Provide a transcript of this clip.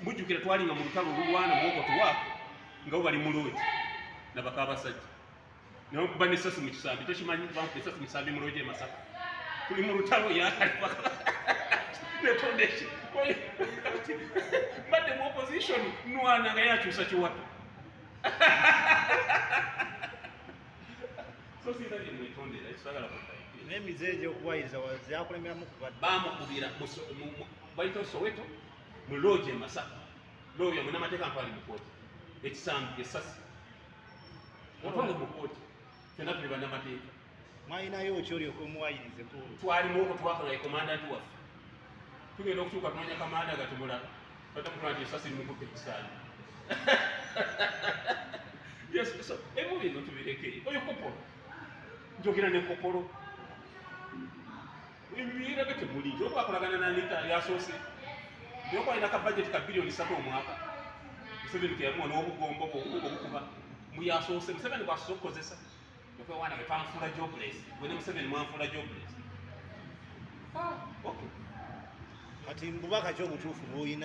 Mujjukire twalinga mu lutalo olulwana muwokotuwa nga bo bali mulungi nabakaabasajja naye okuba n'essasi mu kisambi tokimanyi essasi mu kisambi mulungi e Masaka tuli mu lutalo netondeki mbadde mu opposition nwana nga yakyusa kiwato so sinza gye mwetondera ekisagala kuddayo n'emize egy'okuwayiriza zyakulemeramu kubadde baamukubira bayita Soweto mu loogi e Masaka looya munamateeka ntwali mu kooti ekisambi essasi otwale mu kooti fenna tuli bannamateeka mwalinayo ki olyoka omuwayirize ku twalimu oko twakola komandanti waffe tugenda okutuuka tunoonya kamanda gatumulaba batakutula nti essasi limukutte ekisambi ebimu bino tubireke oyo kopolo njogera ne kopolo ebirage temuli nti okwakolagana nanita yasoose nyokwalina ka budget ka billioni 3 omwaka Museveni teyamuwa n'obugombo obukuba muyasoose Museveni bwasoose okukozesa okwewaana ge twamufuula jobless gwe ne Museveni mwanfuula jobless kati mbubaka ki obutuufu bw'olina